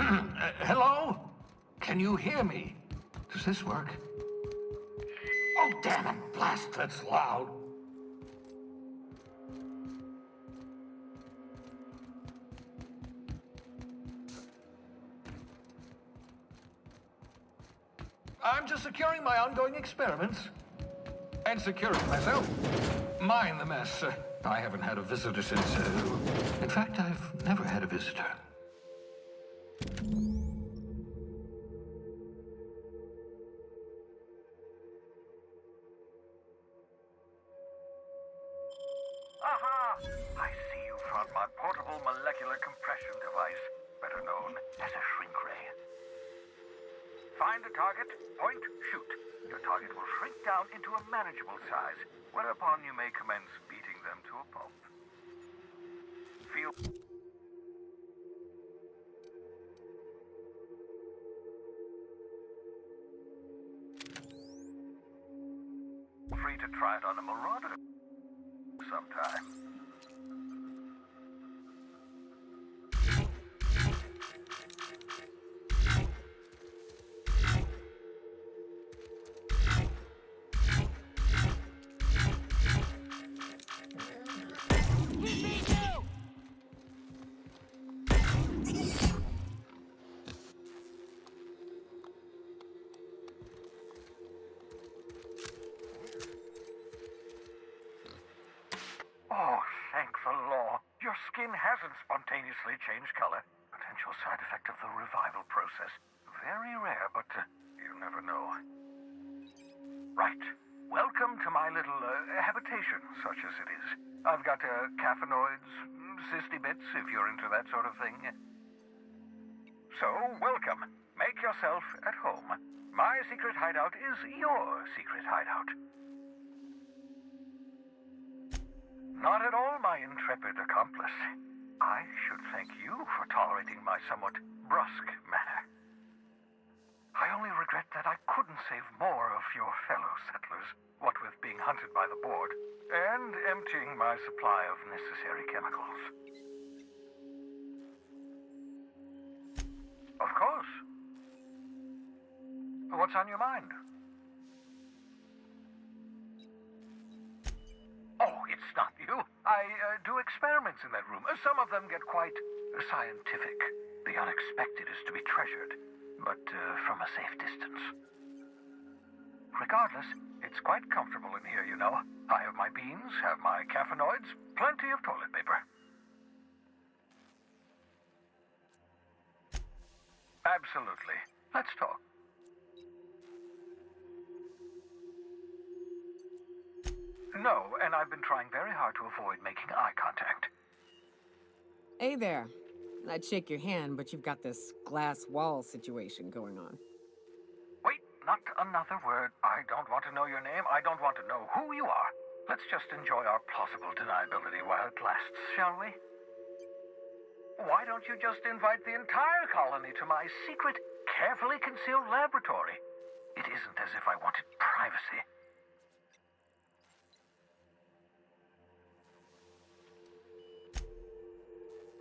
Hello? Can you hear me? Does this work? Oh, damn it, blast, that's loud. I'm just securing my ongoing experiments. And securing myself. Mind the mess. I haven't had a visitor since... in fact, I've never had a visitor. Aha! I see you found my portable molecular compression device, better known as a shrink ray. Find a target, point, shoot. Your target will shrink down into a manageable size, whereupon you may commence beating them to a pulp. Feel free to try it on a marauder sometime. Oh, thank the law. Your skin hasn't spontaneously changed color. Potential side effect of the revival process. Very rare, but you never know. Right. Welcome to my little habitation, such as it is. I've got caffeinoids, cysty bits, if you're into that sort of thing. So, welcome. Make yourself at home. My secret hideout is your secret hideout. Not at all, my intrepid accomplice. I should thank you for tolerating my somewhat brusque manner. I only regret that I couldn't save more of your fellow settlers, what with being hunted by the board, and emptying my supply of necessary chemicals. Of course. What's on your mind? Oh, it's not you. I do experiments in that room. Some of them get quite scientific. The unexpected is to be treasured, but from a safe distance. Regardless, it's quite comfortable in here, you know. I have my beans, have my caffeinoids, plenty of toilet paper. Absolutely. Let's talk. No, and I've been trying very hard to avoid making eye contact. Hey there. I'd shake your hand, but you've got this glass wall situation going on. Wait, not another word. I don't want to know your name. I don't want to know who you are. Let's just enjoy our plausible deniability while it lasts, shall we? Why don't you just invite the entire colony to my secret, carefully concealed laboratory? It isn't as if I wanted privacy.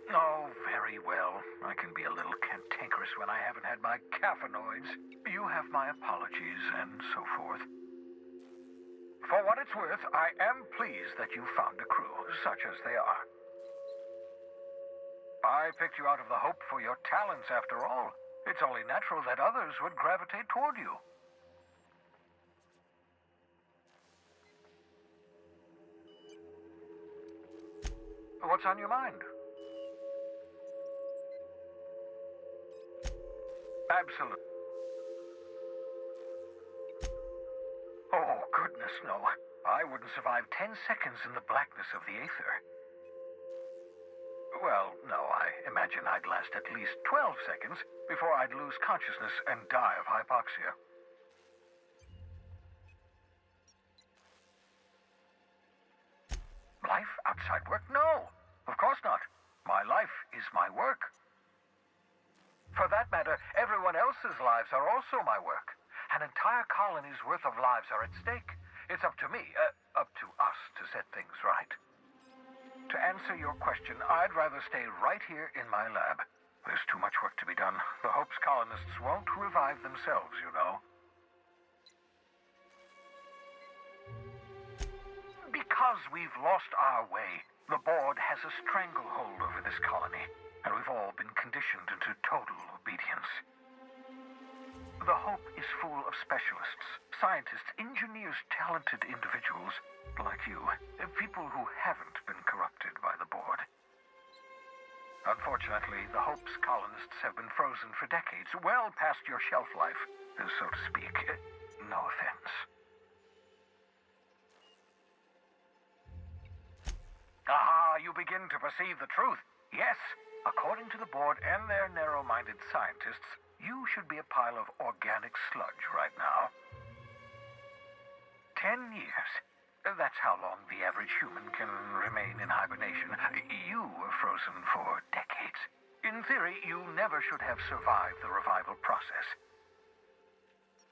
Oh, very well. I can be a little cantankerous when I haven't had my caffeinoids. You have my apologies, and so forth. For what it's worth, I am pleased that you found a crew, such as they are. I picked you out of the hope for your talents, after all. It's only natural that others would gravitate toward you. What's on your mind? Absolutely. Oh, goodness, no. I wouldn't survive 10 seconds in the blackness of the aether. Well, no, I imagine I'd last at least 12 seconds before I'd lose consciousness and die of hypoxia. Life outside work? No, of course not. My life is my work. For that matter, everyone else's lives are also my work. An entire colony's worth of lives are at stake. It's up to me, up to us, to set things right. To answer your question, I'd rather stay right here in my lab. There's too much work to be done. The Hope's colonists won't revive themselves, you know. Because we've lost our way, the board has a stranglehold over this colony, and we've all been conditioned into total obedience. The Hope is full of specialists, scientists, engineers, talented individuals like you, people who haven't been corrupted by the board. Unfortunately, the Hope's colonists have been frozen for decades, well past your shelf life, so to speak. No offense. Ah, you begin to perceive the truth. Yes, according to the board and their narrow-minded scientists, you should be a pile of organic sludge right now. 10 years. That's how long the average human can remain in hibernation. You were frozen for decades. In theory, you never should have survived the revival process.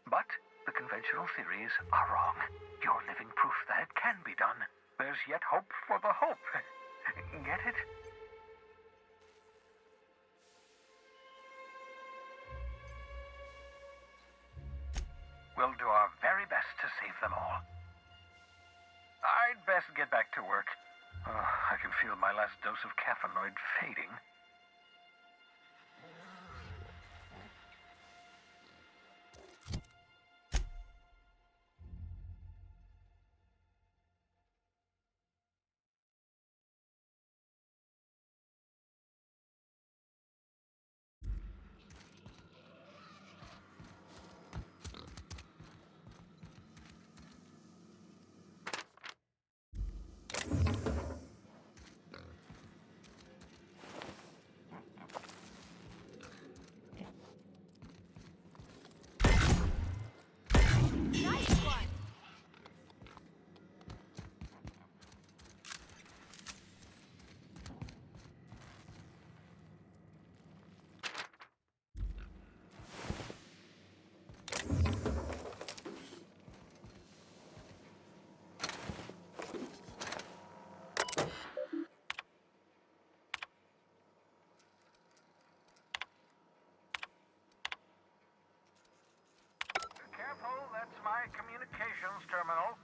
But the conventional theories are wrong. You're living proof that it can be done. There's yet hope for the Hope. Get it? We'll do our very best to save them all. I'd best get back to work. I can feel my last dose of caffeinoid fading. That's my communications terminal.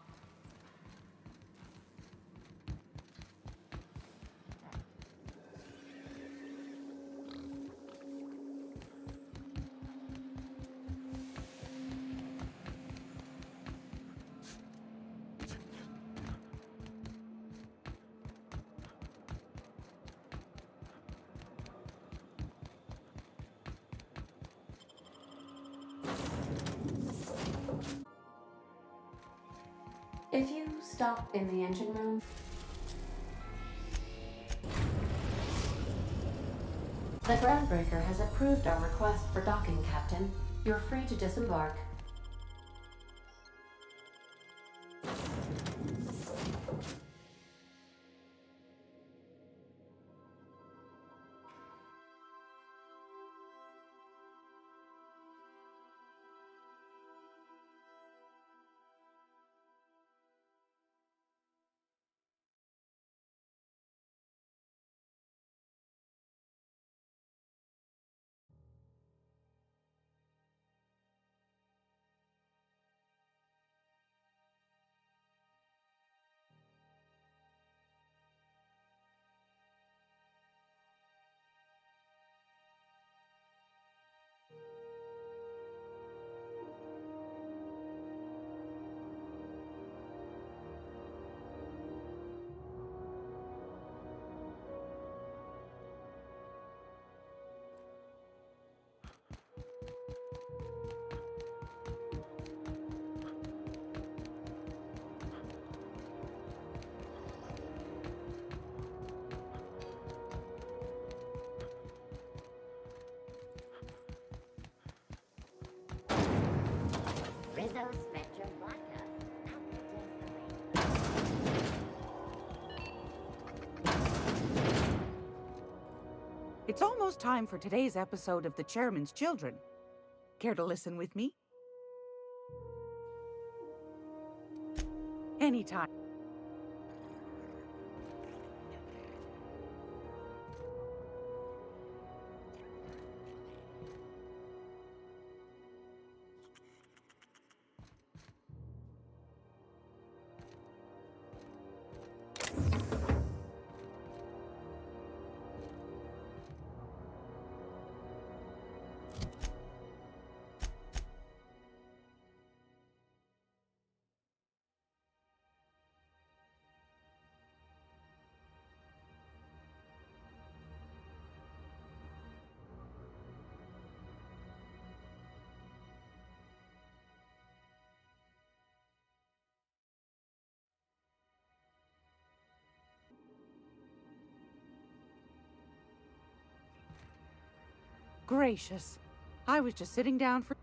If you stop in the engine room... The groundbreaker has approved our request for docking, Captain. You're free to disembark. It's almost time for today's episode of The Chairman's Children. Care to listen with me? Anytime. gracious. I was just sitting down for...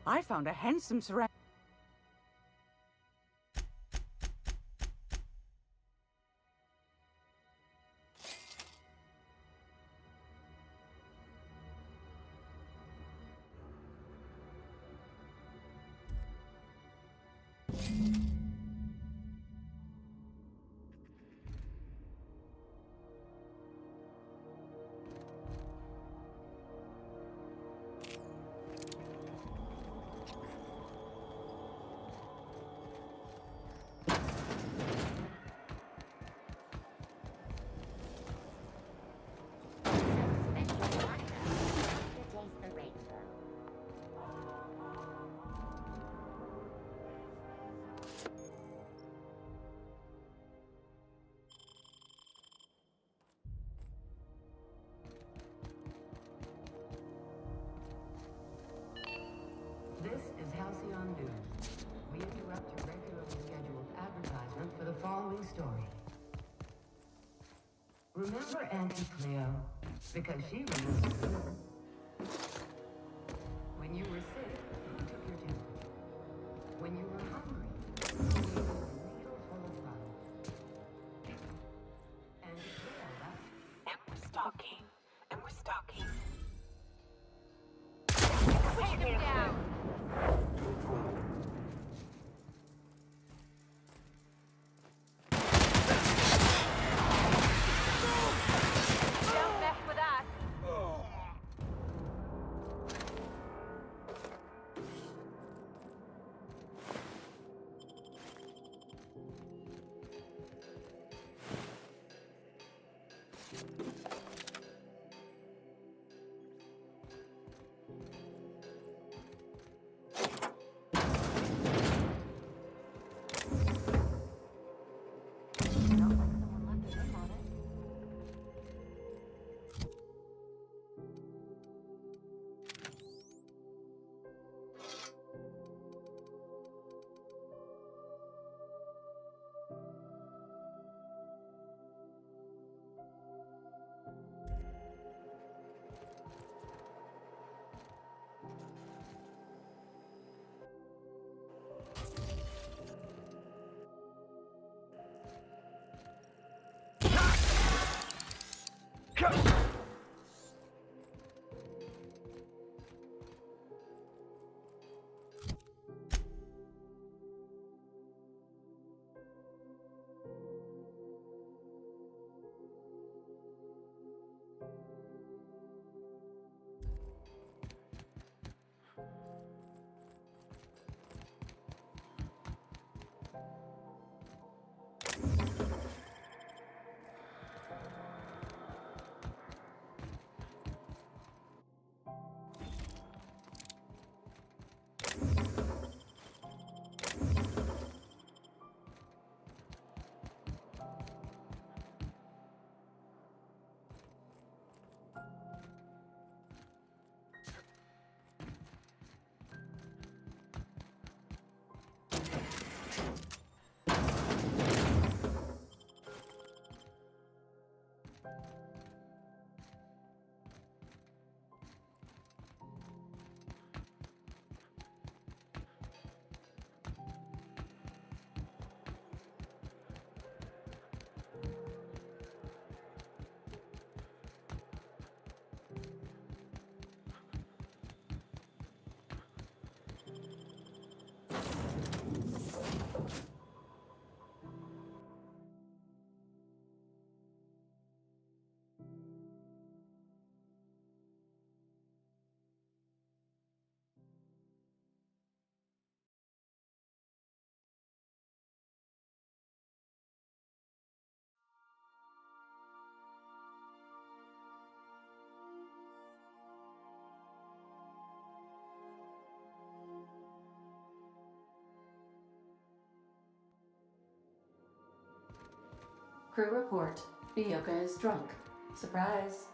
I found a handsome surround... This is Halcyon News. We interrupt your regularly scheduled advertisement for the following story. Remember Auntie Cleo? Because she remembers you. When you were sick, he took your temperature. When you were hungry, he gave you a needle full of love. And Cleo left. And we're stalking. And we're stalking. Take him down! Don't mess with us! Not like someone left a name on it. Crew report. Ioka is drunk. Surprise.